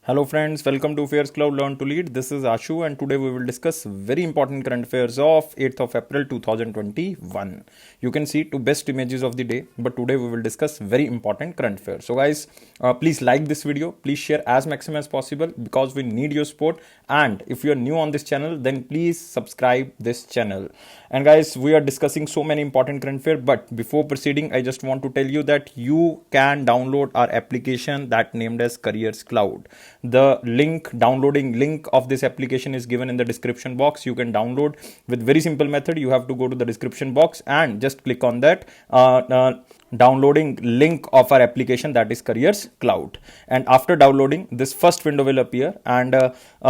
Hello friends, welcome to Affairs Cloud Learn to Lead. This is Ashu and today we will discuss very important current affairs of 8th of April 2021. You can see two best images of the day, but today we will discuss very important current affairs. So guys, please like this video, please share as maximum as possible because we need your support, and if you are new on this channel then please subscribe this channel. And guys, we are discussing so many important current affairs, but before proceeding I just want to tell you that you can download our application that named as Careers Cloud. The downloading link of this application is given in the description box. You can download with very simple method. You have to go to the description box and just click on that downloading link of our application, that is Careers Cloud. And after downloading, this first window will appear, and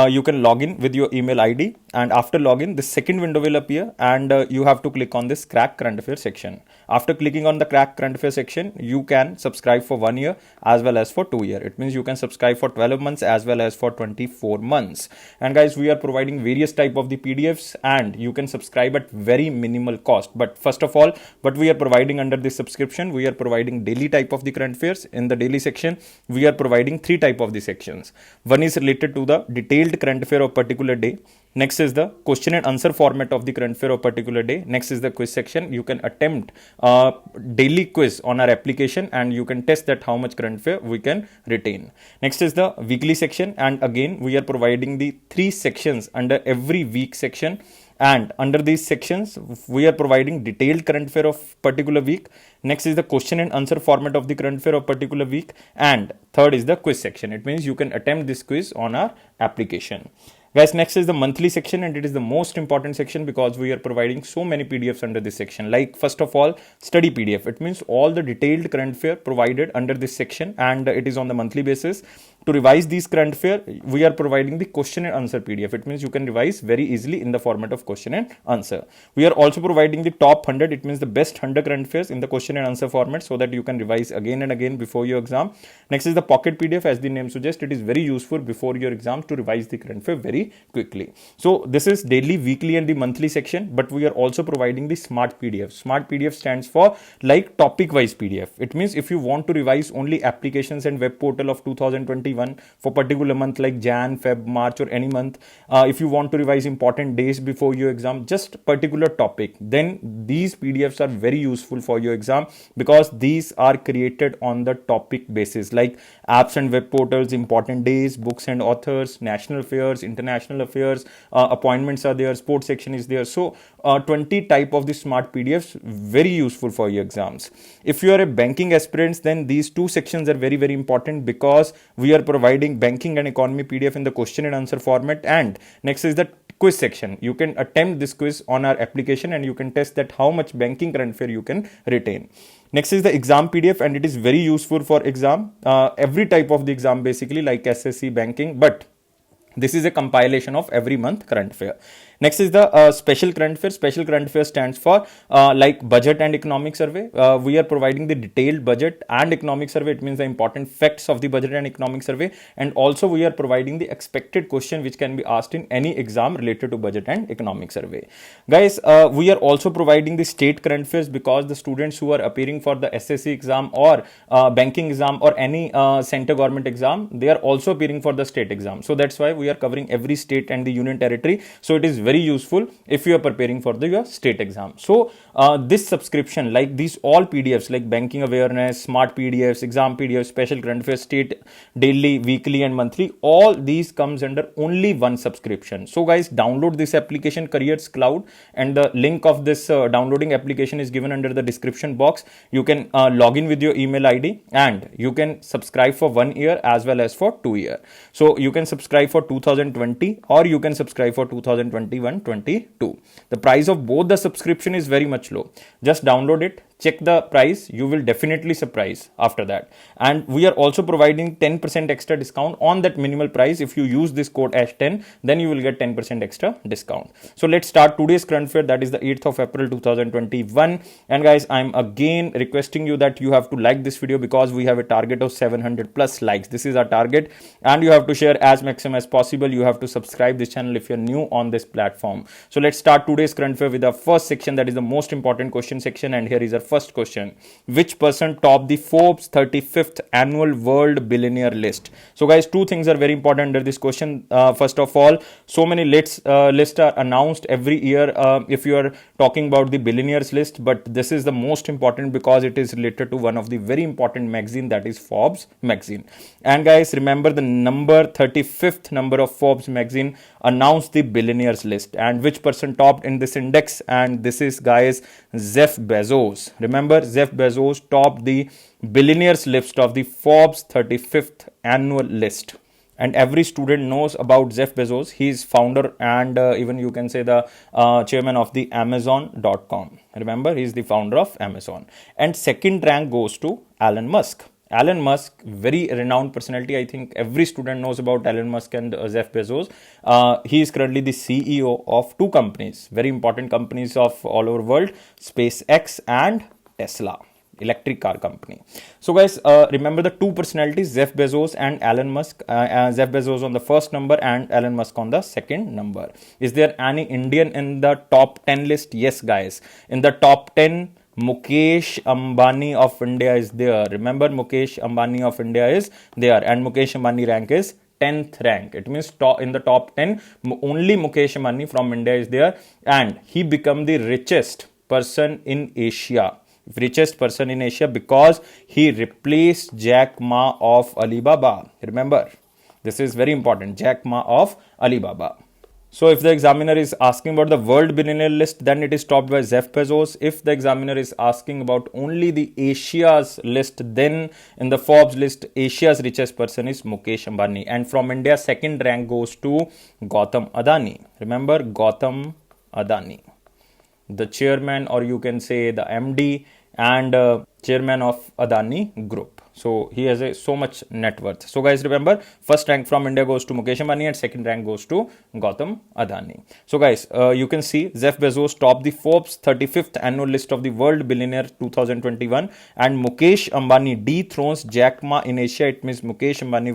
you can log in with your email ID. And after login, the second window will appear, and you have to click on this Crack Current Affairs section. After clicking on the Crack Current Affairs section, you can subscribe for 1 year as well as for 2 years. It means you can subscribe for 12 months as well as for 24 months. And guys, we are providing various type of the PDFs, and you can subscribe at very minimal cost. But first of all, what we are providing under this subscription, we are providing daily type of the current affairs. In the daily section, we are providing three type of the sections. One is related to the detailed current affair of particular day. Next is the question and answer format of the current affair of particular day. Next is the quiz section. You can attempt a daily quiz on our application and you can test that how much current affair we can retain. Next is the weekly section, and again we are providing the three sections under every week section. And under these sections, we are providing detailed current affair of particular week. Next is the question and answer format of the current affair of particular week. And third is the quiz section. It means you can attempt this quiz on our application. Guys, next is the monthly section, and it is the most important section because we are providing so many PDFs under this section. Like first of all, study PDF. It means all the detailed current affair provided under this section, and it is on the monthly basis. To revise these current affair, we are providing the question and answer PDF. It means you can revise very easily in the format of question and answer. We are also providing the top 100. It means the best 100 current affairs in the question and answer format so that you can revise again and again before your exam. Next is the pocket PDF. As the name suggests, it is very useful before your exam to revise the current affair very quickly. So this is daily, weekly and the monthly section, but we are also providing the smart PDF. Smart PDF stands for like topic wise PDF. It means if you want to revise only applications and web portal of 2021 for particular month like Jan, Feb, March or any month, if you want to revise important days before your exam, just particular topic, then these PDFs are very useful for your exam because these are created on the topic basis, like apps and web portals, important days, books and authors, national affairs, international affairs, appointments are there, sports section is there. So 20 type of the smart PDFs, very useful for your exams. If you are a banking aspirant, then these two sections are very important because we are providing banking and economy PDF in the question and answer format. And next is the quiz section. You can attempt this quiz on our application and you can test that how much banking current affair you can retain. Next is the exam PDF, and it is very useful for exam, every type of the exam basically, like SSC, banking, but this is a compilation of every month current affair. Next is the special current affair. Special current affair stands for like budget and economic survey. We are providing the detailed budget and economic survey. It means the important facts of the budget and economic survey. And also we are providing the expected question which can be asked in any exam related to budget and economic survey. Guys, we are also providing the state current affairs because the students who are appearing for the SSC exam or banking exam or any center government exam, they are also appearing for the state exam. So that's why we are covering every state and the union territory. So it is very useful if you are preparing for your state exam. So this subscription, like these all PDFs like banking awareness, smart PDFs, exam PDFs, special current affairs, state, daily, weekly and monthly, all these comes under only one subscription. So guys, download this application Careers Cloud, and the link of this downloading application is given under the description box. You can log in with your email ID and you can subscribe for 1 year as well as for 2 years. So you can subscribe for 2020 or you can subscribe for 2021-22. The price of both the subscription is very much low. Just download it, check the price, you will definitely surprise after that. And we are also providing 10% extra discount on that minimal price. If you use this code ASH10, then you will get 10% extra discount. So let's start today's current affair, that is the 8th of April 2021. And guys, I'm again requesting you that you have to like this video because we have a target of 700 plus likes. This is our target, and you have to share as maximum as possible. You have to subscribe this channel if you're new on this platform. So let's start today's current affair with the first section, that is the most important question section. And here is our first question. Which person topped the Forbes 35th annual world billionaire list? So guys, two things are very important under this question. First of all, so many lists are announced every year if you are talking about the billionaires list, but this is the most important because it is related to one of the very important magazine, that is Forbes magazine. And guys, remember the number 35th number of Forbes magazine announced the billionaires list, and which person topped in this index? And this is, guys, Jeff Bezos. Remember, Jeff Bezos topped the billionaires list of the Forbes 35th annual list. And every student knows about Jeff Bezos. He is founder and even you can say the chairman of the Amazon.com. Remember, he is the founder of Amazon. And second rank goes to Elon Musk. Elon Musk, very renowned personality. I think every student knows about Elon Musk and Jeff Bezos. He is currently the CEO of two companies, very important companies of all over world, SpaceX and Tesla, electric car company. So guys, remember the two personalities, Jeff Bezos and Elon Musk. Jeff Bezos on the first number and Elon Musk on the second number. Is there any Indian in the top 10 list? Yes, guys. In the top 10, Mukesh Ambani of India is there. Remember, Mukesh Ambani of India is there, and Mukesh Ambani rank is 10th rank. It means in the top 10, only Mukesh Ambani from India is there, and he become the richest person in Asia. Richest person in Asia because he replaced Jack Ma of Alibaba. Remember, this is very important. Jack Ma of Alibaba. So if the examiner is asking about the world billionaire list, then it is topped by Jeff Bezos. If the examiner is asking about only the Asia's list, then in the Forbes list, Asia's richest person is Mukesh Ambani. And from India, second rank goes to Gautam Adani. Remember, Gautam Adani, the chairman, or you can say the MD and chairman of Adani Group. So he has so much net worth. So guys, remember, first rank from India goes to Mukesh Ambani and second rank goes to Gautam Adani. So guys, you can see Jeff Bezos topped the Forbes 35th annual list of the world billionaire 2021, and Mukesh Ambani dethrones Jack Ma in Asia. It means Mukesh Ambani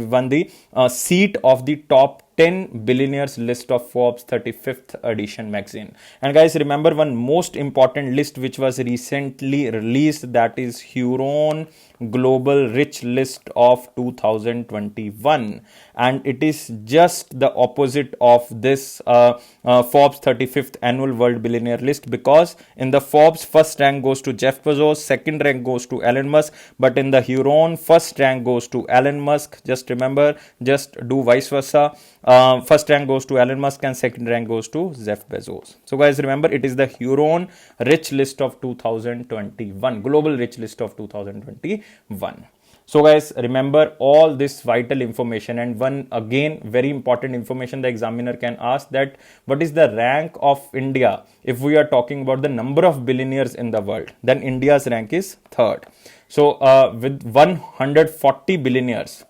won the seat of the top 10 billionaires list of Forbes 35th edition magazine. And guys, remember one most important list which was recently released, that is Huron Global Rich List of 2021, and it is just the opposite of this Forbes 35th annual world billionaire list, because in the Forbes, first rank goes to Jeff Bezos, second rank goes to Elon Musk, but in the Huron, first rank goes to Elon Musk. Just remember, just do vice versa. First rank goes to Elon Musk and second rank goes to Jeff Bezos. So guys, remember, it is the Huron Rich List of 2021, Global Rich List of 2021. So guys, remember all this vital information. And one again very important information the examiner can ask, that what is the rank of India if we are talking about the number of billionaires in the world? Then India's rank is third. So with 140 billionaires,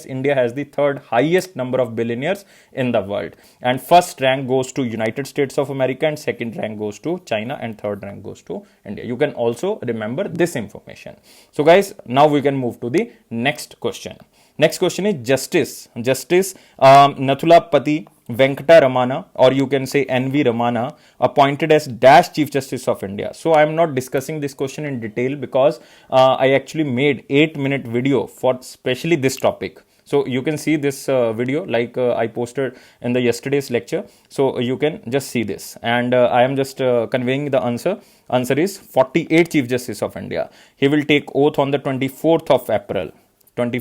India has the third highest number of billionaires in the world. And first rank goes to United States of America, and second rank goes to China, and third rank goes to India. You can also remember this information. So guys, now we can move to the next question. Next question is Justice Nathulapati Venkata Ramana, or you can say NV Ramana, appointed as Dash Chief Justice of India. So I am not discussing this question in detail because I actually made 8-minute video for especially this topic. So you can see this video like I posted in the yesterday's lecture. So you can just see this, and I am just conveying the answer. Answer is 48 Chief Justice of India. He will take oath on the 24th of April. And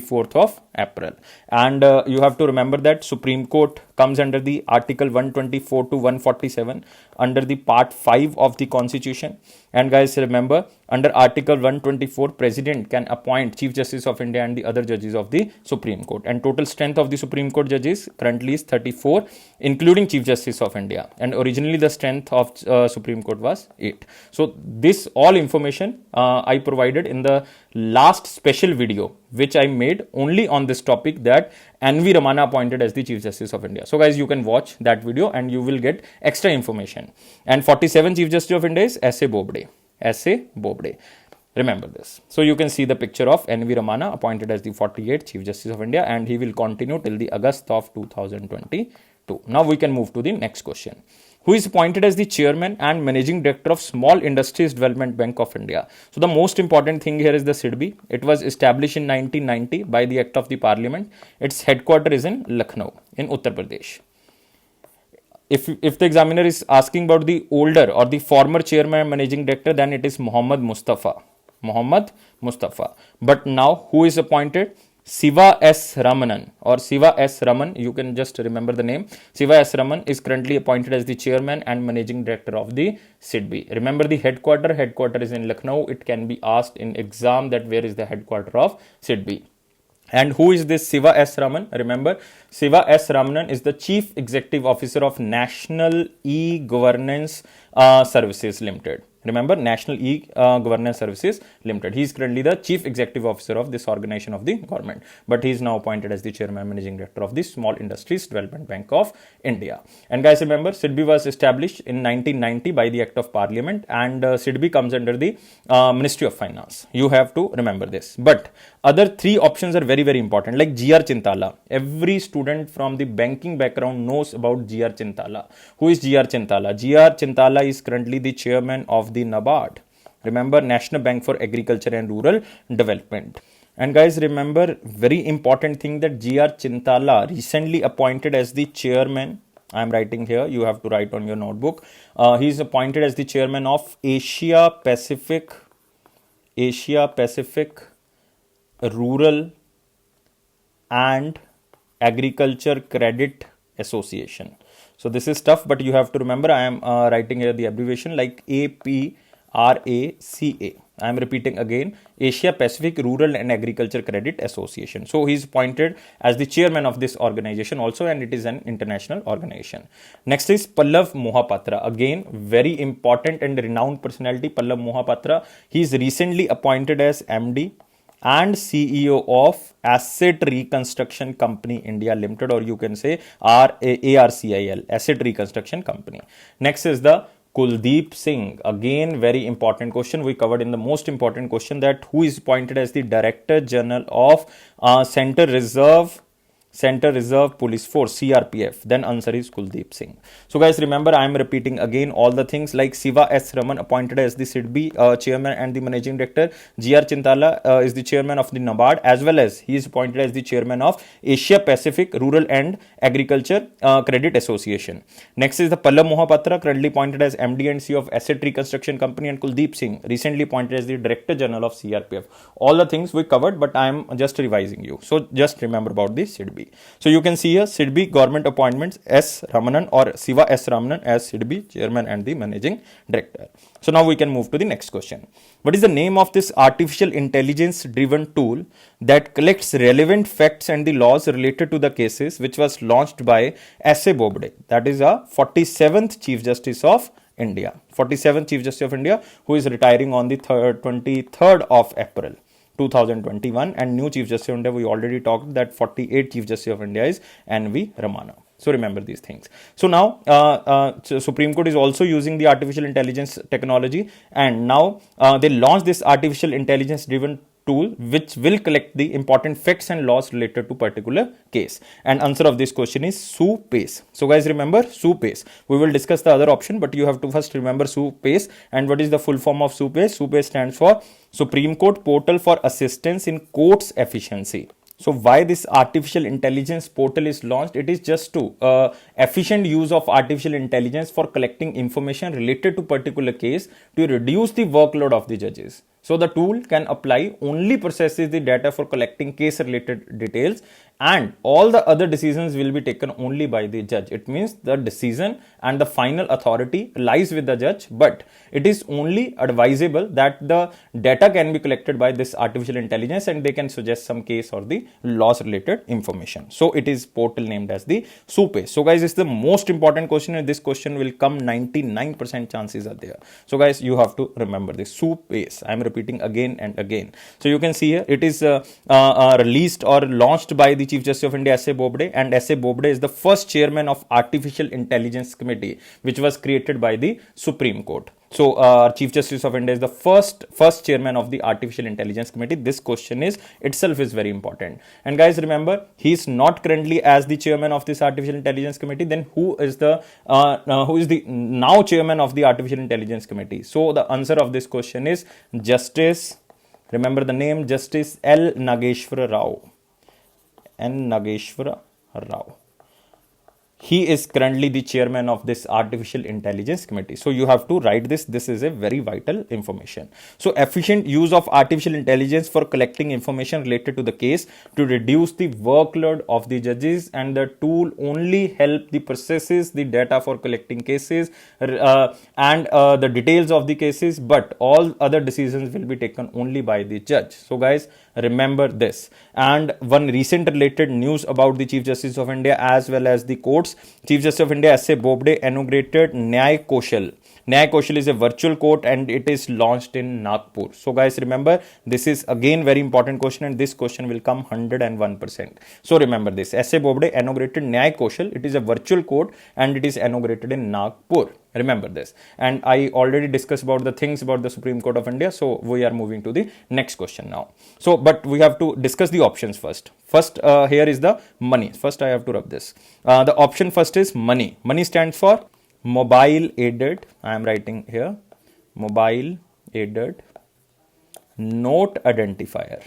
you have to remember that Supreme Court comes under the Article 124 to 147 under the Part 5 of the Constitution. And guys, remember, under Article 124, President can appoint Chief Justice of India and the other judges of the Supreme Court. And total strength of the Supreme Court judges currently is 34, including Chief Justice of India. And originally the strength of Supreme Court was 8. So this all information I provided in the last special video which I made only on this topic, that NV Ramana appointed as the Chief Justice of India. So guys, you can watch that video and you will get extra information. And 47 Chief Justice of India is S.A. Bobde. Remember this. So you can see the picture of NV Ramana appointed as the 48th Chief Justice of India, and he will continue till the August of 2022. Now we can move to the next question. who is appointed as the chairman and managing director of Small Industries Development Bank of India. So the most important thing here is the SIDBI. It was established in 1990 by the Act of the Parliament. Its headquarters is in Lucknow in Uttar Pradesh. If the examiner is asking about the older or the former chairman and managing director, then it is Muhammad Mustafa. Muhammad Mustafa. But now who is appointed? Siva S. Ramanan or Siva S. Raman, you can just remember the name. Siva S. Raman is currently appointed as the chairman and managing director of the SIDBI. Remember the headquarter is in Lucknow. It can be asked in exam that where is the headquarter of SIDBI. And who is this Siva S. Raman? Remember, Siva S. Ramanan is the Chief Executive Officer of National E-Governance Services Limited. Remember, National E-Governance Services Limited. He is currently the Chief Executive Officer of this organization of the government. But he is now appointed as the Chairman and Managing Director of the Small Industries Development Bank of India. And guys, remember, SIDBI was established in 1990 by the Act of Parliament. And SIDBI comes under the Ministry of Finance. You have to remember this. But other three options are very, very important. Like G.R. Chintala. Every student from the banking background knows about G.R. Chintala. Who is G.R. Chintala? G.R. Chintala is currently the chairman of the NABARD. Remember, National Bank for Agriculture and Rural Development. And guys, remember, very important thing that G.R. Chintala recently appointed as the chairman. I am writing here. You have to write on your notebook. He is appointed as the chairman of Asia Pacific Rural and Agriculture Credit Association. So this is tough, but you have to remember, I am writing here the abbreviation like APRACA. I am repeating again, Asia Pacific Rural and Agriculture Credit Association. So he is appointed as the chairman of this organization also, and it is an international organization. Next is Pallav Mohapatra. Again, very important and renowned personality, Pallav Mohapatra. He is recently appointed as MD and CEO of Asset Reconstruction Company India Limited, or you can say ARCIL, Asset Reconstruction Company. Next is the Kuldeep Singh. Again, very important question. We covered in the most important question that who is appointed as the Director General of Central Reserve Police Force, CRPF. Then answer is Kuldeep Singh. So guys, remember, I am repeating again all the things like Siva S. Raman appointed as the SIDBI chairman and the managing director. G.R. Chintala is the chairman of the NABARD, as well as he is appointed as the chairman of Asia Pacific Rural and Agriculture Credit Association. Next is the Pallav Mohapatra, currently appointed as MD and CEO of Asset Reconstruction Company, and Kuldeep Singh, recently appointed as the Director General of CRPF. All the things we covered, but I am just revising you. So just remember about the SIDBI. So you can see here SIDBI government appointments S. Ramanan or Siva S. Ramanan as SIDBI chairman and the managing director. So now we can move to the next question. What is the name of this artificial intelligence driven tool that collects relevant facts and the laws related to the cases, which was launched by S.A. Bobde? That is a 47th Chief Justice of India. 47th Chief Justice of India, who is retiring on the 23rd of April 2021, and new Chief Justice of India, we already talked that 48th Chief Justice of India is N.V. Ramana. So remember these things. So now Supreme Court is also using the artificial intelligence technology, and now they launched this artificial intelligence driven tool which will collect the important facts and laws related to particular case. And answer of this question is SuPace. So guys, remember SuPace. We will discuss the other option, but you have to first remember SuPace. And what is the full form of SuPace? SuPace stands for Supreme Court Portal for Assistance in Courts Efficiency. So why this artificial intelligence portal is launched? It is just to efficient use of artificial intelligence for collecting information related to particular case to reduce the workload of the judges. So the tool can apply only processes the data for collecting case related details, and all the other decisions will be taken only by the judge. It means the decision and the final authority lies with the judge, but it is only advisable that the data can be collected by this artificial intelligence and they can suggest some case or the laws related information. So it is portal named as the SuPace. So guys, it's the most important question, and this question will come 99% chances are there. So guys, you have to remember this SuPace. I am repeating again and again. So you can see here it is released or launched by the Chief Justice of India S.A. Bobde, and S.A. Bobde is the first chairman of Artificial Intelligence Committee, which was created by the Supreme Court. So, Chief Justice of India is the first chairman of the Artificial Intelligence Committee. This question is itself is very important. And guys, remember, he is not currently as the chairman of this Artificial Intelligence Committee. Then who is the now chairman of the Artificial Intelligence Committee? So the answer of this question is Justice. Remember the name, Justice L. Nageshwara Rao. N. Nageshwara Rao. He is currently the chairman of this Artificial Intelligence Committee. So you have to write this. This is a very vital information. So efficient use of artificial intelligence for collecting information related to the case to reduce the workload of the judges, and the tool only help the processes the data for collecting cases and the details of the cases, but all other decisions will be taken only by the judge. So guys, remember this. And one recent related news about the Chief Justice of India as well as the courts. Chief Justice of India S.A. Bobde inaugurated Nyay Koshal. Nyay Koshal is a virtual court and it is launched in Nagpur. So guys, remember, this is again very important question, and this question will come 101%. So remember this. S.A. Bobde inaugurated Nyay Koshal. It is a virtual court and it is inaugurated in Nagpur. Remember this. And I already discussed about the things about the Supreme Court of India. So we are moving to the next question now. So, but we have to discuss the options first. First, here is the money. First, I have to rub this. The option first is money. Money stands for mobile aided. I am writing here. Mobile aided note identifier.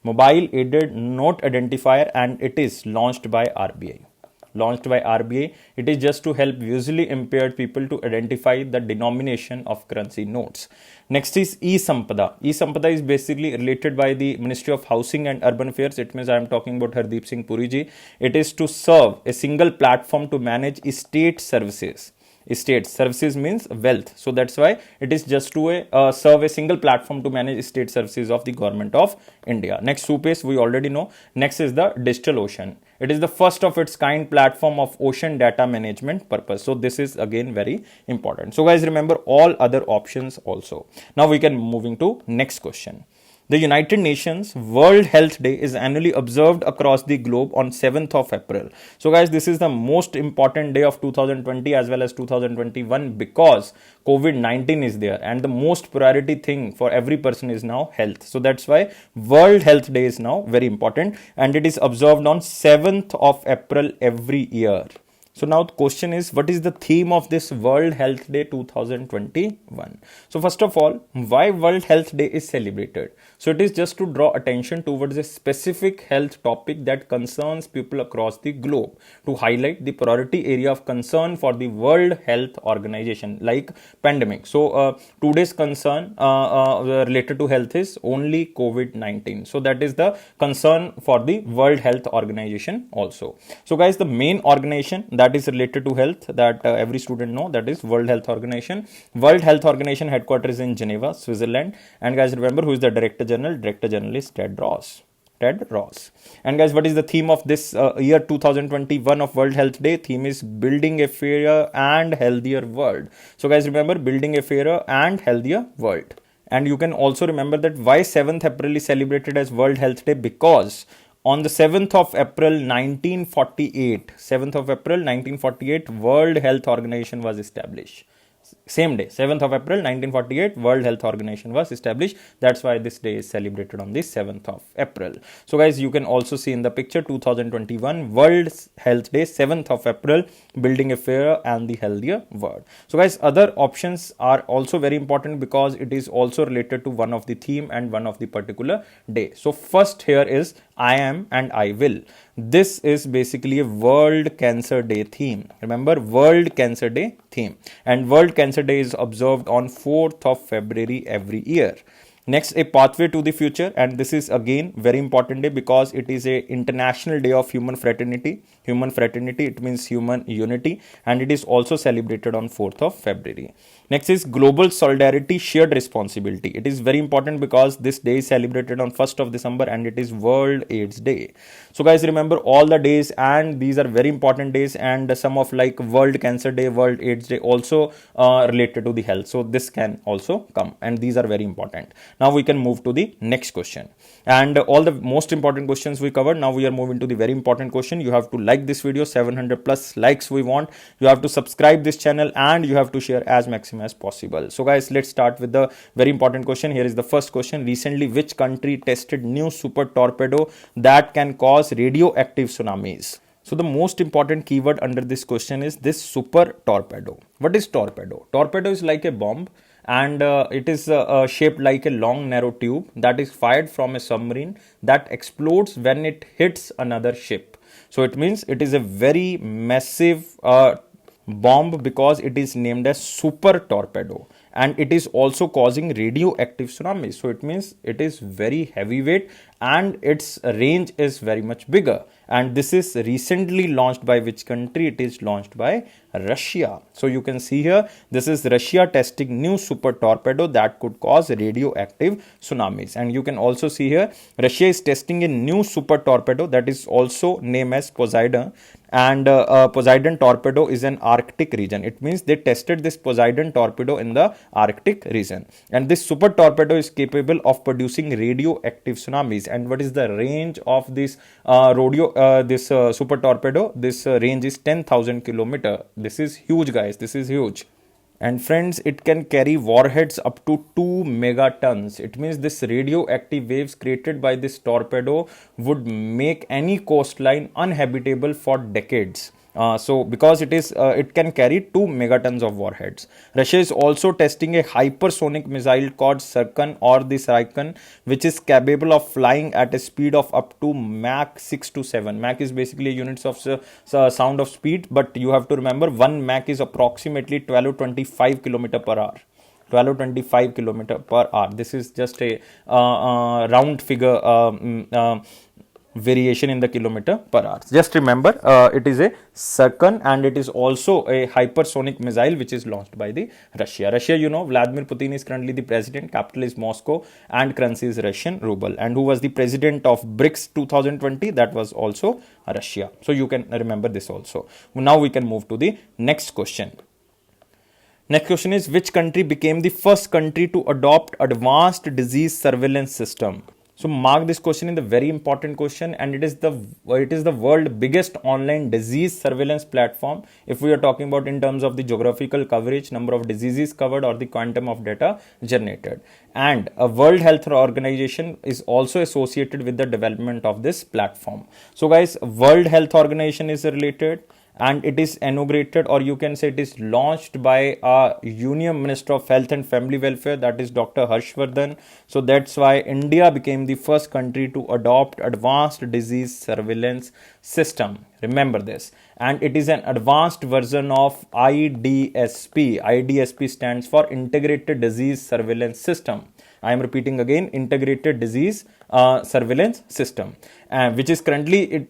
Mobile aided note identifier, and it is launched by RBI. It is just to help visually impaired people to identify the denomination of currency notes. Next is E-Sampada. E-Sampada is basically related by the Ministry of Housing and Urban Affairs. It means I am talking about Hardeep Singh Puri ji. It is to serve a single platform to manage estate services. Estate services means wealth. So that's why it is just to serve a single platform to manage estate services of the government of India. Next, SUPACE we already know. Next is the Digital Ocean. It is the first of its kind platform of ocean data management purpose. So this is again very important. So guys, remember all other options also. Now we can moving to next question. The United Nations World Health Day is annually observed across the globe on 7th of April. So guys, this is the most important day of 2020 as well as 2021 because COVID-19 is there, and the most priority thing for every person is now health. So that's why World Health Day is now very important, and it is observed on 7th of April every year. So now the question is, what is the theme of this World Health Day 2021? So first of all, why World Health Day is celebrated? So it is just to draw attention towards a specific health topic that concerns people across the globe, to highlight the priority area of concern for the World Health Organization, like pandemic. So today's concern related to health is only COVID-19. So that is the concern for the World Health Organization also. So guys, the main organization that is related to health that every student know, that is World Health Organization. World Health Organization headquarters in Geneva, Switzerland. And guys, remember who is the Director General? Director General is Ted Ross. And guys, what is the theme of this year 2021 of World Health Day? Theme is building a fairer and healthier world. So guys, remember, building a fairer and healthier world. And you can also remember that why 7th April is celebrated as World Health Day, because on the 7th of April 1948, World Health Organization was established. Same day, 7th of April 1948, World Health Organization was established. That's why this day is celebrated on the 7th of April. So guys, you can also see in the picture 2021 World Health Day, 7th of April, building a fairer and the healthier world. So guys, other options are also very important because it is also related to one of the theme and one of the particular day. So first here is I am and I will. This is basically a World Cancer Day theme. Remember, World Cancer Day theme. And World Cancer Day is observed on 4th of February every year. Next, a pathway to the future, and this is again very important day because it is a international day of human fraternity. Human fraternity, it means human unity, and it is also celebrated on 4th of February. Next is global solidarity, shared responsibility. It is very important because this day is celebrated on 1st of December and it is World AIDS Day. So guys, remember all the days, and these are very important days, and some of like World Cancer Day, World AIDS Day also related to the health. So this can also come, and these are very important. Now we can move to the next question. And all the most important questions we covered. Now we are moving to the very important question. You have to like this video, 700 plus likes we want. You have to subscribe this channel and you have to share as maximum as possible. So guys, let's start with the very important question. Here is the first question. Recently, which country tested new super torpedo that can cause radioactive tsunamis? So the most important keyword under this question is this super torpedo. What is torpedo? Torpedo is like a bomb, and it is shaped like a long narrow tube that is fired from a submarine that explodes when it hits another ship. So it means it is a very massive bomb because it is named as super torpedo, and it is also causing radioactive tsunamis. So it means it is very heavyweight and its range is very much bigger. And this is recently launched by which country? It is launched by Russia. So you can see here, this is Russia testing new super torpedo that could cause radioactive tsunamis. And you can also see here, Russia is testing a new super torpedo that is also named as Poseidon. And Poseidon torpedo is an Arctic region. It means they tested this Poseidon torpedo in the Arctic region. And this super torpedo is capable of producing radioactive tsunamis. And what is the range of this super torpedo? This range is 10,000 kilometer. This is huge, guys. This is huge. And friends, it can carry warheads up to 2 megatons. It means this radioactive waves created by this torpedo would make any coastline uninhabitable for decades. So because it can carry 2 megatons of warheads. Russia is also testing a hypersonic missile called Sarkan or the Saikan, which is capable of flying at a speed of up to Mach 6 to 7. Mach is basically units of sound of speed, but you have to remember 1 Mach is approximately 1225 kilometer per hour. 1225 kilometer per hour. This is just a round figure variation in the kilometer per hour. Just remember, it is a Sarkan and it is also a hypersonic missile which is launched by the Russia. Russia, you know, Vladimir Putin is currently the president, capital is Moscow, and currency is Russian ruble. And who was the president of BRICS 2020? That was also Russia. So you can remember this also. Now we can move to the next question. Next question is, which country became the first country to adopt advanced disease surveillance system? So mark this question in the very important question, and it is the world biggest online disease surveillance platform. If we are talking about in terms of the geographical coverage, number of diseases covered, or the quantum of data generated. And a World Health Organization is also associated with the development of this platform. So guys, World Health Organization is related, and it is inaugurated, or you can say it is launched by our Union Minister of Health and Family Welfare, that is Dr. Harshvardhan. So that's why India became the first country to adopt advanced disease surveillance system. Remember this. And it is an advanced version of IDSP. IDSP stands for Integrated Disease Surveillance System. I am repeating again, Integrated Disease Surveillance System, which is currently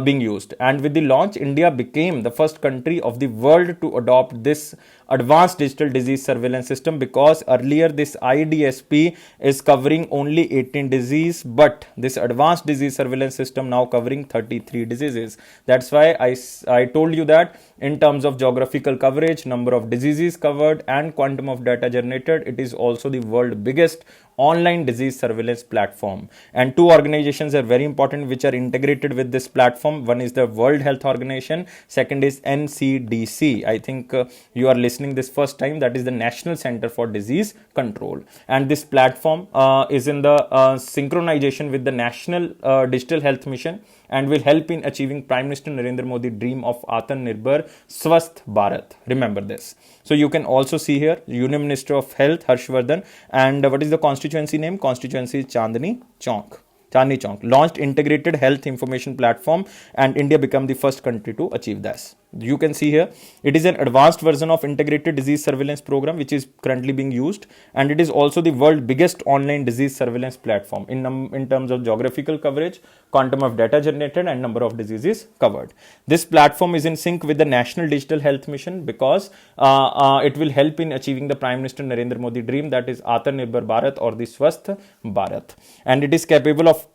being used. And with the launch, India became the first country of the world to adopt this advanced digital disease surveillance system, because earlier this IDSP is covering only 18 diseases, but this advanced disease surveillance system now covering 33 diseases. That's why I told you that in terms of geographical coverage, number of diseases covered, and quantum of data generated, it is also the world biggest online disease surveillance platform. And two organizations are very important which are integrated with this platform. One is the World Health Organization, second is NCDC. I think you are listening this first time. That is the National Center for Disease Control. And this platform is in the synchronization with the National Digital Health Mission, and will help in achieving Prime Minister Narendra Modi dream of Atmanirbhar Swasth Bharat. Remember this. So you can also see here Union Minister of Health Harshvardhan, and what is the constituency name? Constituency is Chandni Chowk. Launched integrated health information platform, and India became the first country to achieve this. You can see here, it is an advanced version of integrated disease surveillance program which is currently being used, and it is also the world biggest online disease surveillance platform in terms of geographical coverage, quantum of data generated, and number of diseases covered. This platform is in sync with the National Digital Health Mission, because it will help in achieving the Prime Minister Narendra Modi dream, that is Atmanirbhar Bharat or the Swasth Bharat. And it is capable of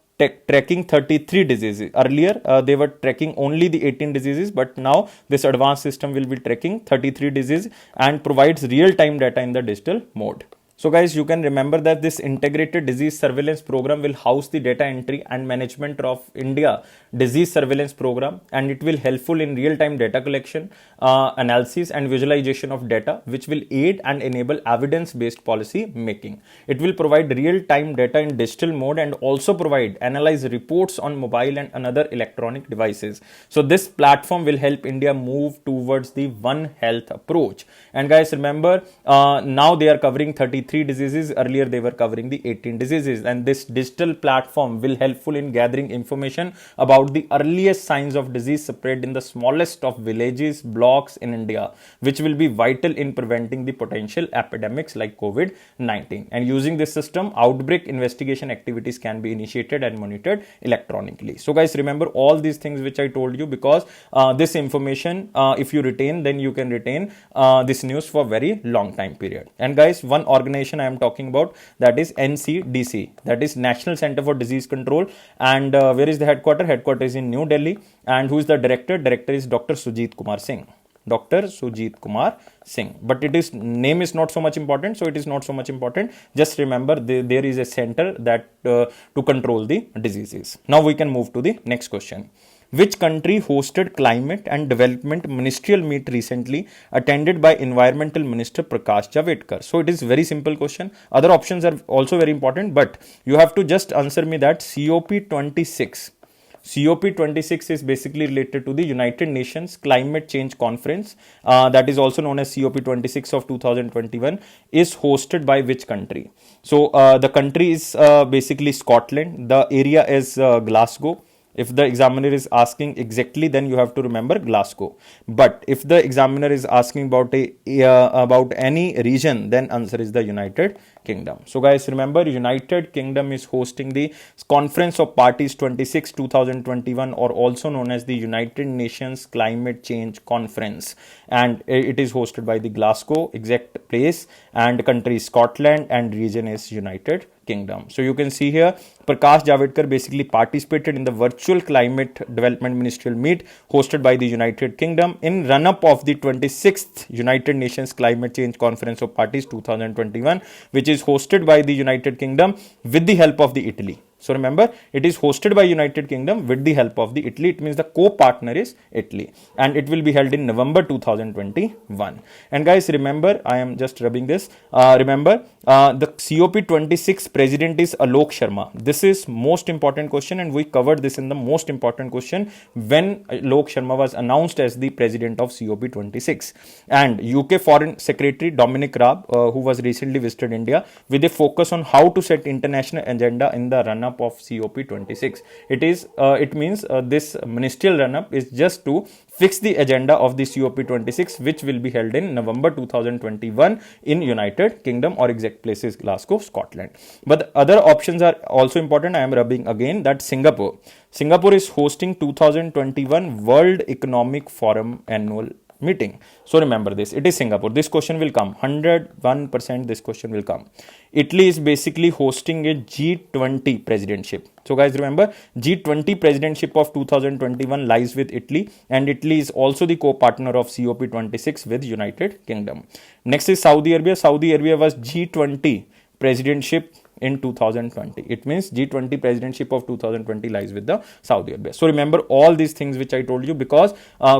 tracking 33 diseases. Earlier, they were tracking only the 18 diseases, but now this advanced system will be tracking 33 diseases and provides real-time data in the digital mode. So guys, you can remember that this integrated disease surveillance program will house the data entry and management of India disease surveillance program, and it will helpful in real-time data collection, analysis and visualization of data, which will aid and enable evidence-based policy making. It will provide real-time data in digital mode and also provide analyze reports on mobile and another electronic devices. So this platform will help India move towards the One Health approach. And guys, remember, now they are covering 33 diseases. Earlier they were covering the 18 diseases, and this digital platform will helpful in gathering information about the earliest signs of disease spread in the smallest of villages, blocks in India, which will be vital in preventing the potential epidemics like COVID-19. And using this system, outbreak investigation activities can be initiated and monitored electronically. So guys, remember all these things which I told you, because this information, if you retain, then you can retain this news for very long time period. And guys, one organization I am talking about, that is NCDC, that is National Center for Disease Control. And where is the headquarters? Headquarters is in New Delhi. And who is the director? Director is Dr. Sujit Kumar Singh. Dr. Sujit Kumar Singh. But it is name is not so much important, so it is not so much important. Just remember there is a center that to control the diseases. Now we can move to the next question. Which country hosted climate and development ministerial meet recently, attended by environmental minister Prakash Javadekar? So it is very simple question. Other options are also very important, but you have to just answer me that COP26. COP26 is basically related to the United Nations Climate Change Conference, that is also known as COP26 of 2021, is hosted by which country? So the country is basically Scotland. The area is Glasgow. If the examiner is asking exactly, then you have to remember Glasgow. But if the examiner is asking about about any region, then answer is the United Kingdom. So guys, remember, United Kingdom is hosting the Conference of Parties 26 2021, or also known as the United Nations Climate Change Conference, and it is hosted by the Glasgow exact place, and country is Scotland, and region is United Kingdom. So you can see here, Prakash Javadekar basically participated in the virtual climate development ministerial meet hosted by the United Kingdom in run-up of the 26th United Nations Climate Change Conference of Parties 2021, which is hosted by the United Kingdom with the help of the Italy. So remember, it is hosted by United Kingdom with the help of the Italy. It means the co-partner is Italy, and it will be held in November 2021. And guys, remember, I am just rubbing this. Remember, the COP26 president is Alok Sharma. This is most important question, and we covered this in the most important question when Alok Sharma was announced as the president of COP26. And UK Foreign Secretary Dominic Raab, who was recently visited India, with a focus on how to set international agenda in the run-up of COP26. It means this ministerial run-up is just to fix the agenda of the COP26, which will be held in November 2021 in United Kingdom, or exact place is Glasgow, Scotland. But the other options are also important. I am rubbing again that Singapore. Singapore is hosting 2021 World Economic Forum annual meeting. So remember this, it is Singapore. This question will come 101%. This question will come. Italy is basically hosting a G20 presidentship. So guys, remember, G20 presidentship of 2021 lies with Italy, and Italy is also the co-partner of COP26 with United Kingdom. Next is Saudi Arabia. Saudi Arabia was G20 presidentship in 2020. It means G20 presidentship of 2020 lies with the Saudi Arabia. So remember all these things which I told you, because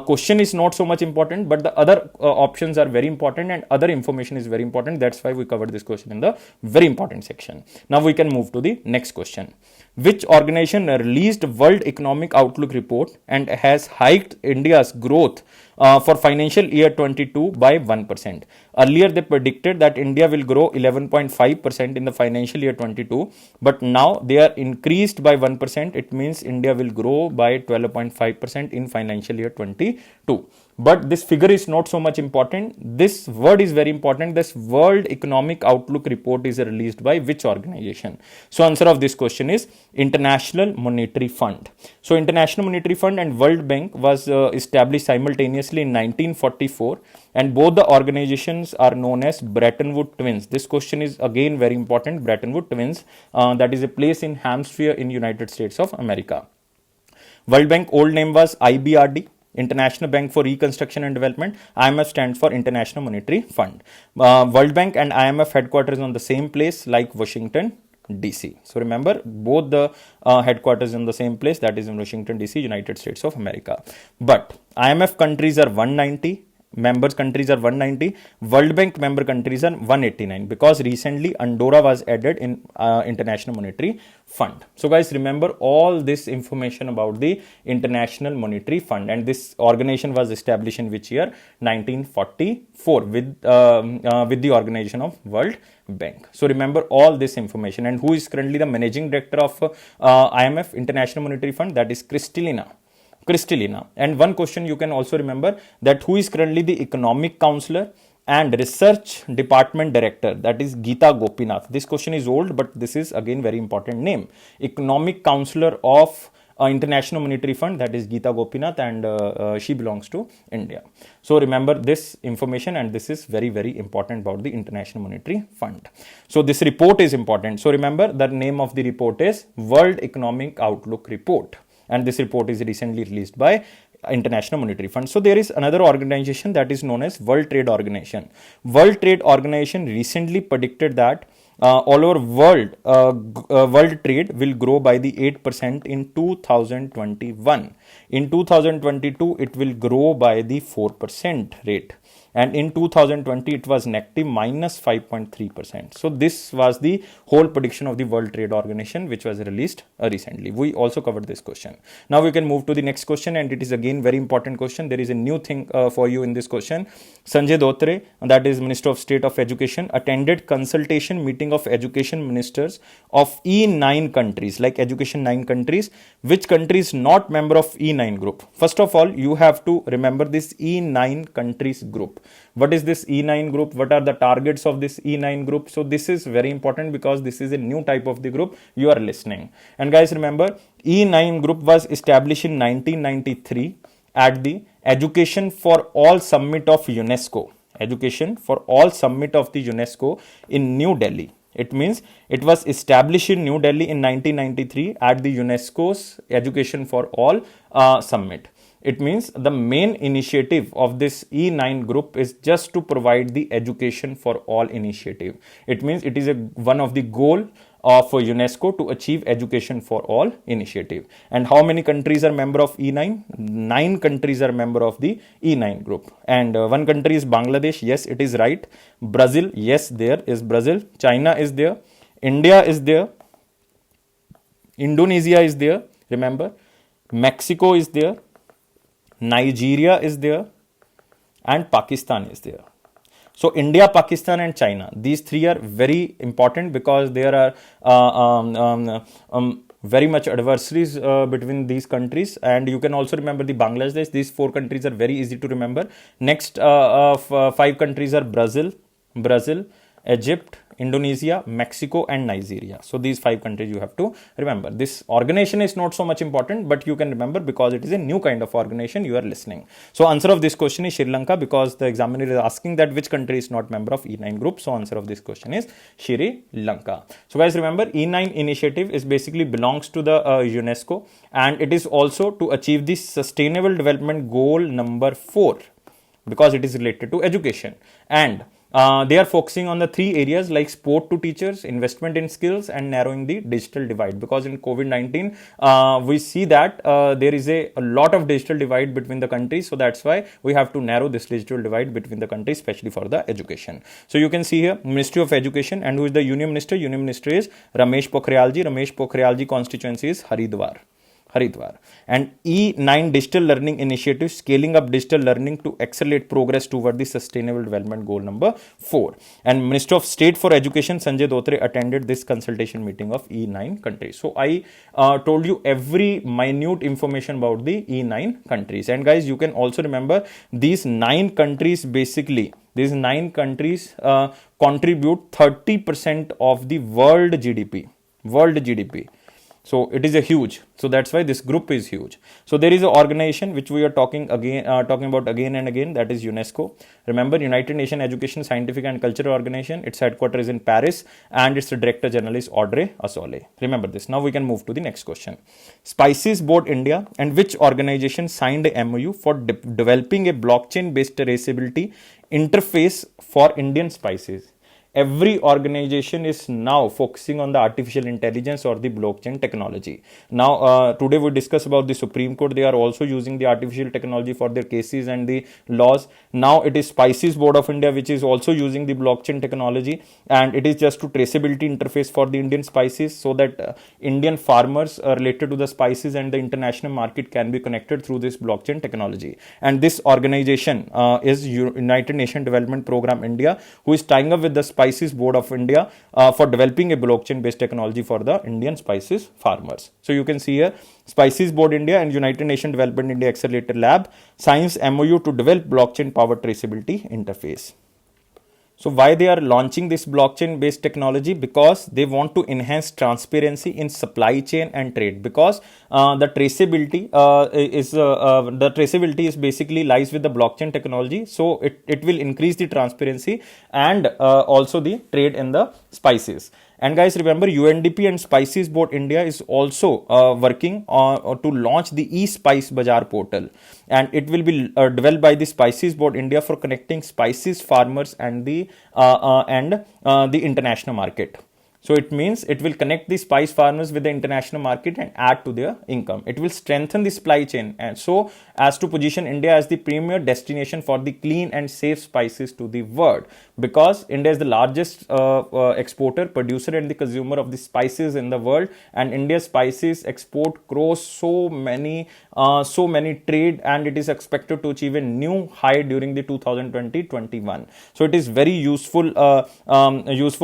question is not so much important, but the other options are very important, and other information is very important. That's why we covered this question in the very important section. Now we can move to the next question. Which organization released World Economic Outlook report and has hiked India's growth for financial year 22 by 1%. Earlier they predicted that India will grow 11.5% in the financial year 22, but now they are increased by 1%. It means India will grow by 12.5% in financial year 22. But this figure is not so much important. This word is very important. This World Economic Outlook report is released by which organization? So answer of this question is International Monetary Fund. So International Monetary Fund and World Bank was established simultaneously in 1944, and both the organizations are known as Bretton Woods twins. This question is again very important. Bretton Woods twins, that is a place in Hampshire in United States of America. World Bank old name was IBRD. International Bank for Reconstruction and Development. IMF stands for International Monetary Fund. World Bank and IMF headquarters on the same place like Washington DC. So remember, both the headquarters in the same place, that is in Washington DC, United States of America. But IMF countries are 190, members countries are 190, World Bank member countries are 189, because recently Andorra was added in International Monetary Fund. So guys, remember all this information about the International Monetary Fund, and this organization was established in which year? 1944 with the organization of World Bank. So remember all this information. And who is currently the managing director of IMF, International Monetary Fund? That is Kristalina. And one question you can also remember, that who is currently the economic counselor and research department director? That is Geeta Gopinath. This question is old, but this is again very important name. Economic counselor of International Monetary Fund, that is Geeta Gopinath, and she belongs to India. So remember this information, and this is very, very important about the International Monetary Fund. So this report is important. So remember, the name of the report is World Economic Outlook Report, and this report is recently released by International Monetary Fund. So there is another organization that is known as World Trade Organization. World Trade Organization recently predicted that all over world world trade will grow by the 8% in 2021. In 2022 it will grow by the 4% rate, and in 2020 it was negative minus 5.3%. So this was the whole prediction of the World Trade Organization, which was released recently. We also covered this question. Now we can move to the next question, and it is again very important question. There is a new thing for you in this question. Sanjay Dhotre, that is Minister of State of Education, attended consultation meeting of education ministers of E9 countries, like education 9 countries. Which country is not member of E9 group? First of all, you have to remember this E9 countries group. What is this E9 group? What are the targets of this E9 group? So this is very important, because this is a new type of the group you are listening. And guys, remember, E9 group was established in 1993 at the Education for All Summit of UNESCO. Education for All Summit of the UNESCO in New Delhi. It means it was established in New Delhi in 1993 at the UNESCO's Education for All Summit. It means the main initiative of this E9 group is just to provide the education for all initiative. It means it is one of the goal of UNESCO to achieve education for all initiative. And how many countries are member of E9? 9 countries are member of the E9 group. And one country is Bangladesh. Yes, it is right. Brazil. Yes, there is Brazil. China is there. India is there. Indonesia is there. Remember. Mexico is there. Nigeria is there, and Pakistan is there. So India, Pakistan and China, these three are very important, because there are very much adversaries between these countries. And you can also remember the Bangladesh. These 4 countries are very easy to remember. Next 5 countries are Brazil, Egypt, Indonesia, Mexico and Nigeria. So these 5 countries you have to remember. This organization is not so much important, but you can remember because it is a new kind of organization you are listening. So answer of this question is Sri Lanka, because the examiner is asking that which country is not member of E9 group. So answer of this question is Sri Lanka. So guys, remember, E9 initiative is basically belongs to the UNESCO, and it is also to achieve the sustainable development goal number 4, because it is related to education. And they are focusing on the 3 areas like sport to teachers, investment in skills and narrowing the digital divide, because in COVID-19 we see that there is a lot of digital divide between the countries. So that's why we have to narrow this digital divide between the countries, especially for the education. So you can see here Ministry of Education, and who is the Union Minister? Union Minister is Ramesh Pokhriyal ji. Ramesh Pokhriyal ji constituency is Haridwar. And E9 digital learning initiative, scaling up digital learning to accelerate progress toward the sustainable development goal number 4. And Minister of State for Education Sanjay Dhotre attended this consultation meeting of E9 countries. So I told you every minute information about the E9 countries. And guys, you can also remember these 9 countries, basically these 9 countries contribute 30% of the world GDP. So it is a huge. So that's why this group is huge. So there is an organization which we are talking about again and again, that is UNESCO. Remember, United Nations Education, Scientific and Cultural Organization. Its headquarters is in Paris, and its director general is Audrey Azoulay. Remember this. Now we can move to the next question. Spices Board India and which organization signed a MOU for developing a blockchain-based traceability interface for Indian spices? Every organization is now focusing on the artificial intelligence or the blockchain technology. Now, today we discuss about the Supreme Court. They are also using the artificial technology for their cases and the laws. Now, it is Spices Board of India which is also using the blockchain technology, and it is just to traceability interface for the Indian spices, so that Indian farmers related to the spices and the international market can be connected through this blockchain technology. And this organization is United Nations Development Program India, who is tying up with the Spices Board of India for developing a blockchain based technology for the Indian spices farmers. So you can see here, Spices Board India and United Nations Development India Accelerator Lab signs MOU to develop blockchain powered traceability interface. So why they are launching this blockchain based technology? Because they want to enhance transparency in supply chain and trade, because the traceability is basically lies with the blockchain technology. So it will increase the transparency and also the trade in the spices. And guys, remember, UNDP and Spices Board India is also working to launch the eSpice Bazaar portal, and it will be developed by the Spices Board India for connecting spices farmers and the international market. So it means it will connect the spice farmers with the international market and add to their income. It will strengthen the supply chain, and so as to position India as the premier destination for the clean and safe spices to the world, because India is the largest exporter, producer and the consumer of the spices in the world, and India's spices export cross so many trade, and it is expected to achieve a new high during the 2020-21. So it is very useful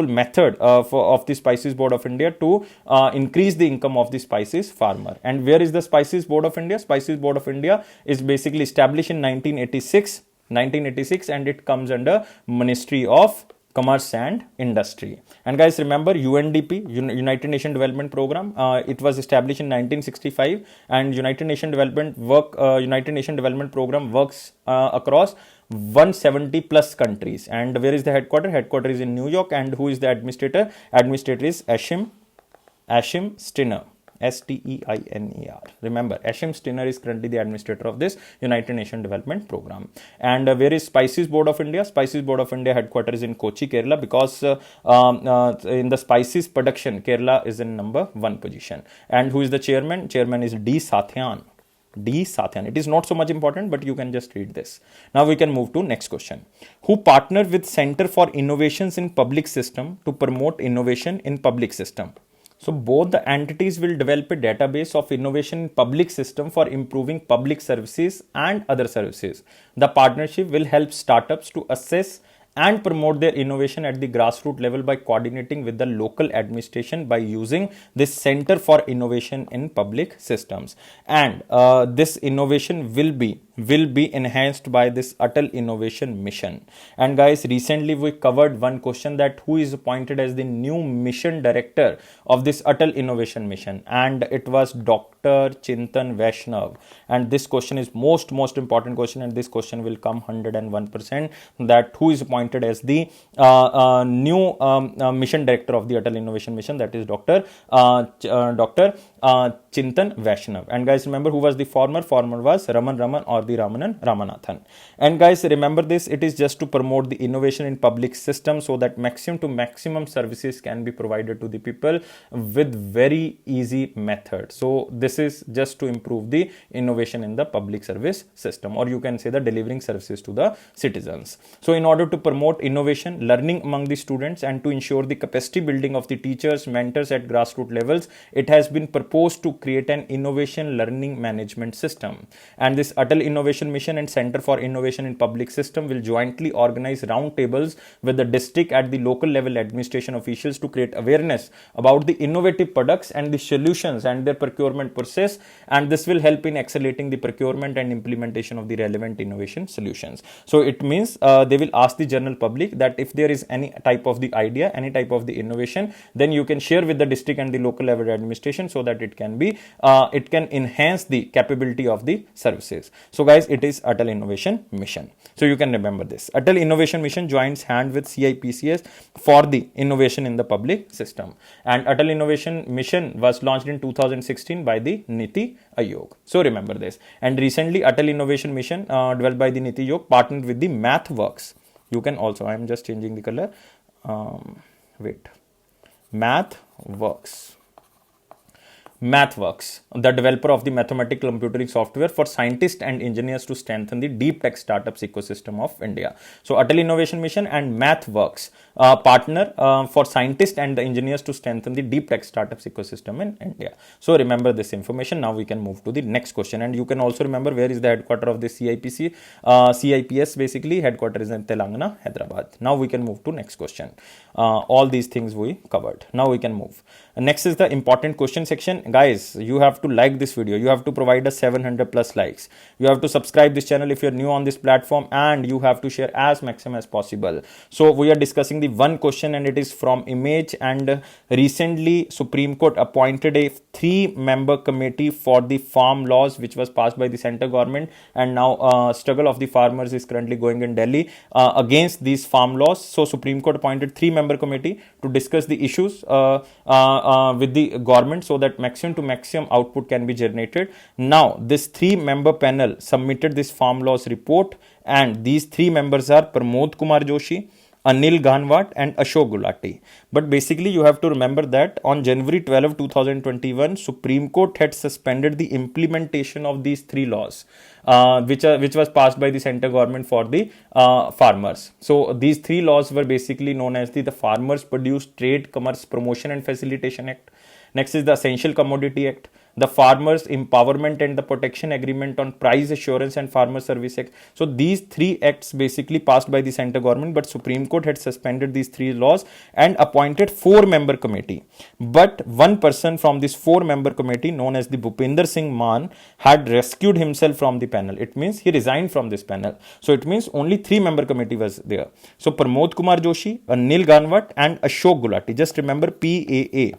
method of the Spices Board of India to increase the income of the spices farmer. And where is the Spices Board of India? Spices Board of India is basically established in 1986, and it comes under Ministry of Commerce and Industry. And guys, remember, UNDP, United Nations Development Program, it was established in 1965, and United Nations Development Program works across 170 plus countries. And where is the headquarters? Headquarters is in New York. And who is the administrator? Administrator is Ashim Steiner. Steiner. Remember, Ashim Steiner is currently the administrator of this United Nations Development Program. And where is Spices Board of India? Spices Board of India headquarters is in Kochi, Kerala, because in the spices production, Kerala is in number 1 position. And who is the chairman? Chairman is D. Satyan. It is not so much important, but you can just read this. Now we can move to next question. Who partnered with Center for Innovations in Public System to promote innovation in public system? So both the entities will develop a database of innovation in public system for improving public services and other services. The partnership will help startups to assess and promote their innovation at the grassroots level by coordinating with the local administration by using this Center for Innovation in Public Systems. And this innovation will be enhanced by this Atal Innovation Mission. And guys, recently we covered one question, that who is appointed as the new mission director of this Atal Innovation Mission, and it was Dr. Chintan Vaishnav. And this question is most important question, and this question will come 101%, that who is appointed as the new mission director of the Atal Innovation Mission, that is Dr. Chintan Vaishnav. And guys, remember, who was the former was Raman or the Ramanathan. And guys, remember this, it is just to promote the innovation in public system, so that maximum services can be provided to the people with very easy method. So this is just to improve the innovation in the public service system, or you can say the delivering services to the citizens. So in order to promote innovation, learning among the students, and to ensure the capacity building of the teachers, mentors at grassroots levels, it has been proposed to create an innovation learning management system. And this Atal Innovation Mission and Center for Innovation in Public System will jointly organize roundtables with the district at the local level administration officials to create awareness about the innovative products and the solutions and their procurement process. And this will help in accelerating the procurement and implementation of the relevant innovation solutions. So it means they will ask the general public that if there is any type of the idea, any type of the innovation, then you can share with the district and the local level administration, so that that it can be, it can enhance the capability of the services. So guys, it is Atal Innovation Mission. So you can remember this. Atal Innovation Mission joins hand with CIPCS for the innovation in the public system. And Atal Innovation Mission was launched in 2016 by the Niti Aayog. So remember this. And recently Atal Innovation Mission developed by the Niti Aayog partnered with the MathWorks. You can also, I am just changing the color. MathWorks, the developer of the mathematical computing software for scientists and engineers to strengthen the deep tech startups ecosystem of India. So Atal Innovation Mission and MathWorks partner for scientists and the engineers to strengthen the deep tech startups ecosystem in India. So remember this information. Now we can move to the next question, and you can also remember where is the headquarter of the CIPS basically. Headquarter is in Telangana, Hyderabad. Now we can move to next question. All these things we covered. Now we can move. Next is the important question section. Guys, you have to like this video. You have to provide us 700 plus likes. You have to subscribe this channel if you're new on this platform, and you have to share as maximum as possible. So we are discussing the one question, and it is from Image. And recently Supreme Court appointed a 3-member committee for the farm laws, which was passed by the center government, and now struggle of the farmers is currently going in Delhi against these farm laws. So Supreme Court appointed 3-member committee to discuss the issues with the government so that maximum to maximum output can be generated. Now this 3-member panel submitted this farm laws report, and these 3 members are Pramod Kumar Joshi, Anil Ganwat and Ashok Gulati. But basically you have to remember that on January 12, 2021, Supreme Court had suspended the implementation of these 3 laws, which was passed by the center government for the farmers. So these 3 laws were basically known as the Farmers Produce Trade, Commerce, Promotion and Facilitation Act. Next is the Essential Commodity Act, the Farmers Empowerment and the Protection Agreement on Price Assurance and Farmer Service Act. So these 3 acts basically passed by the center government, but Supreme Court had suspended these 3 laws and appointed 4-member committee. But one person from this 4-member committee, known as the Bhupinder Singh Maan, had rescued himself from the panel. It means he resigned from this panel. So it means only 3-member committee was there. So Pramod Kumar Joshi, Anil Ganwat and Ashok Gulati. Just remember PAA.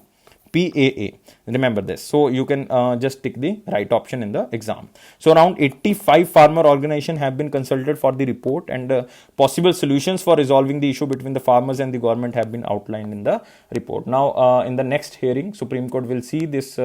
Remember this. So you can just tick the right option in the exam. So around 85 farmer organizations have been consulted for the report, and possible solutions for resolving the issue between the farmers and the government have been outlined in the report. Now in the next hearing, Supreme Court will see this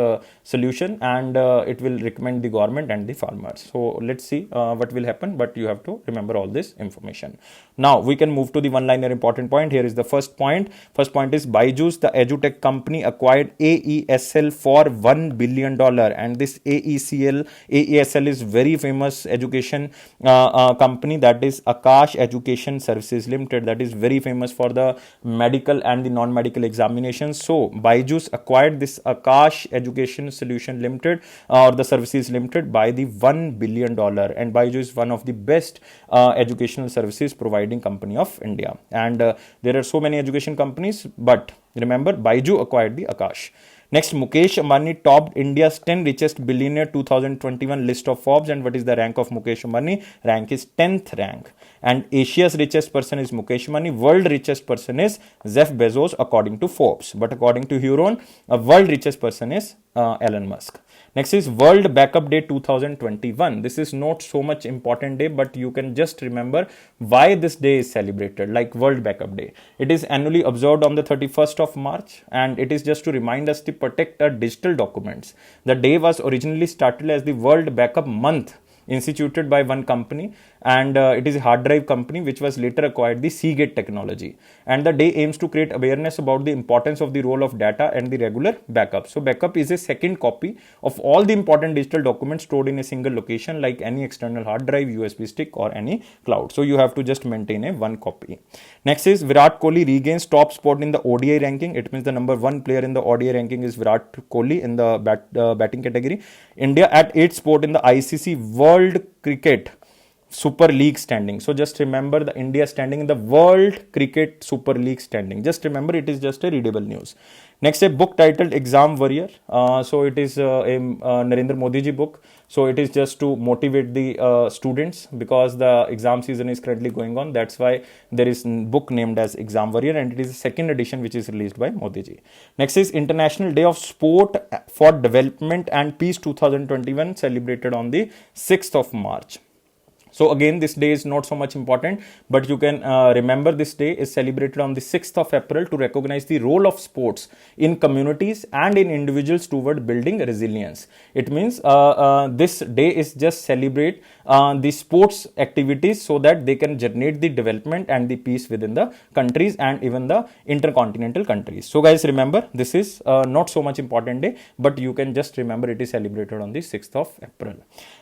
solution, and it will recommend the government and the farmers. So let's see what will happen, but you have to remember all this information. Now we can move to the one-liner important point. Here is the first point. First point is Byju's, the edutech company, acquired AESL for $1 billion, and this AESL is very famous education company, that is Aakash Education Services Limited, that is very famous for the medical and the non-medical examinations. So Byju's acquired this Aakash Education Solution Limited or the Services Limited by the $1 billion, and Byju is one of the best educational services providing company of India. And there are so many education companies, but remember Byju acquired the Aakash. Next, Mukesh Ambani topped India's 10 richest billionaire 2021 list of Forbes. And what is the rank of Mukesh Ambani? Rank is 10th rank. And Asia's richest person is Mukesh Ambani. World richest person is Jeff Bezos according to Forbes. But according to Huron, a world richest person is Elon Musk. Next is World Backup Day 2021. This is not so much important day, but you can just remember why this day is celebrated, like World Backup Day. It is annually observed on the 31st of March, and it is just to remind us to protect our digital documents. The day was originally started as the World Backup Month, instituted by one company, and it is a hard drive company which was later acquired, the Seagate technology. And the day aims to create awareness about the importance of the role of data and the regular backup. So backup is a second copy of all the important digital documents stored in a single location, like any external hard drive, USB stick or any cloud. So you have to just maintain a one copy. Next is Virat Kohli regains top spot in the ODI ranking. It means the number 1 player in the ODI ranking is Virat Kohli in the batting category. India at 8th spot in the ICC World Cricket Super League standing. So just remember the India standing in the World Cricket Super League standing. Just remember, it is just a readable news. Next, a book titled Exam Warrior. So it is a Narendra Modi ji book. So it is just to motivate the students, because the exam season is currently going on. That's why there is a book named as Exam Warrior, and it is the second edition which is released by Modi ji. Next is International Day of Sport for Development and Peace 2021, celebrated on the 6th of March. So again, this day is not so much important, but you can remember this day is celebrated on the 6th of April to recognize the role of sports in communities and in individuals toward building resilience. It means this day is just celebrate the sports activities so that they can generate the development and the peace within the countries and even the intercontinental countries. So guys, remember, this is not so much important day, but you can just remember it is celebrated on the 6th of April.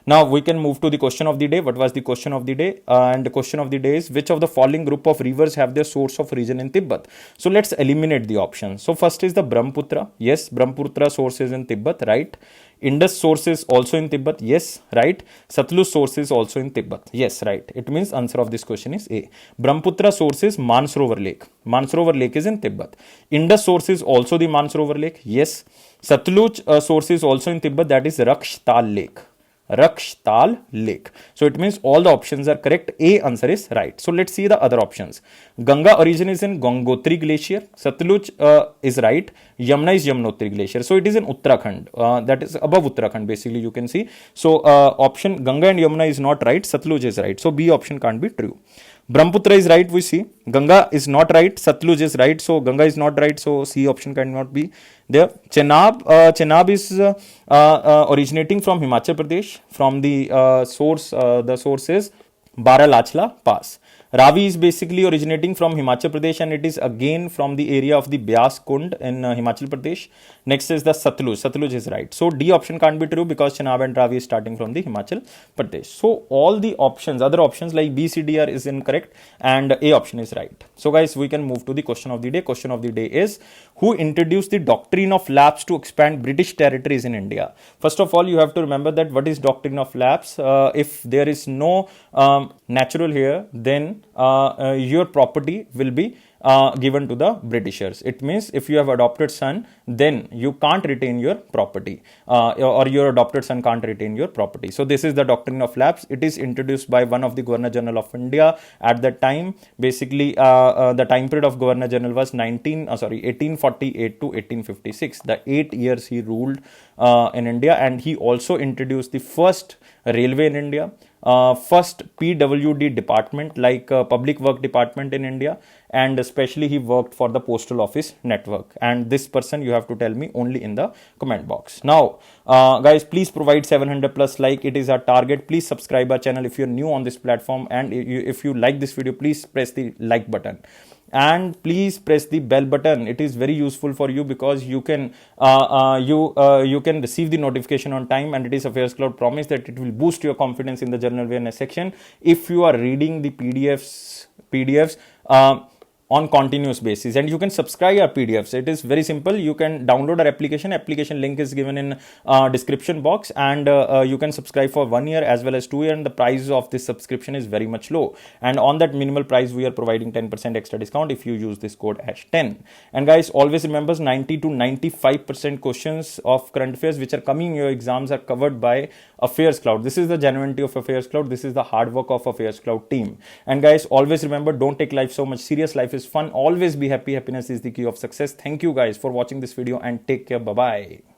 Now we can move to the question of the day. What was the question of the day? And the question of the day is, which of the following group of rivers have their source of origin in Tibet? So let's eliminate the options. So first is the Brahmaputra. Yes, Brahmaputra source is in Tibet, right? Indus source is also in Tibet. Yes, right. Satluj source is also in Tibet. Yes, right. It means answer of this question is A. Brahmaputra source is Mansarovar Lake. Mansarovar Lake is in Tibet. Indus source is also the Mansarovar Lake. Yes. Satluj source is also in Tibet. That is Rakshtal Lake. Rakshtal Lake. So it means all the options are correct. A answer is right. So let's see the other options. Ganga origin is in Gangotri Glacier. Satluj is right. Yamuna is Yamunotri Glacier. So it is in Uttarakhand. That is above Uttarakhand, basically, you can see. So option Ganga and Yamuna is not right. Satluj is right. So B option can't be true. Brahmaputra is right, we see. Ganga is not right. Satluj is right. So Ganga is not right. So C option cannot be there. Chenab is originating from Himachal Pradesh. From the source is Baralachla Pass. Ravi is basically originating from Himachal Pradesh, and it is again from the area of the Byas Kund in Himachal Pradesh. Next is the Satluj. Satluj is right. So D option can't be true because Chenab and Ravi is starting from the Himachal Pradesh. So all the options, other options like B, C, D, are is incorrect, and A option is right. So guys, we can move to the question of the day. Question of the day is, who introduced the doctrine of lapse to expand British territories in India? First of all, you have to remember that what is doctrine of lapse. If there is no natural heir, then your property will be given to the Britishers. It means if you have adopted son, then you can't retain your property, or your adopted son can't retain your property. So this is the doctrine of lapse. It is introduced by one of the Governor General of India at that time. Basically, the time period of Governor General was 1848 to 1856. The 8 years he ruled in India, and he also introduced the first railway in India, first PWD department, like public work department in India, and especially he worked for the postal office network. And this person you have to tell me only in the comment box. Now guys, please provide 700 plus like. It is our target. Please subscribe our channel if you're new on this platform, and if you like this video, please press the like button. And please press the bell button. It is very useful for you because you can you can receive the notification on time, and it is Affairs Cloud promise that it will boost your confidence in the general awareness section if you are reading the PDFs on continuous basis. And you can subscribe our PDFs. It is very simple. You can download our application link is given in description box, and you can subscribe for 1 year as well as 2 years, and the price of this subscription is very much low, and on that minimal price we are providing 10% extra discount if you use this code #10. And guys, always remember, 90 to 95% questions of current affairs which are coming in your exams are covered by Affairs Cloud. This is the genuinity of Affairs Cloud. This is the hard work of Affairs Cloud team. And guys, always remember, don't take life so much serious. Life is fun. Always be happy. Happiness is the key of success. Thank you guys for watching this video, and take care. Bye bye.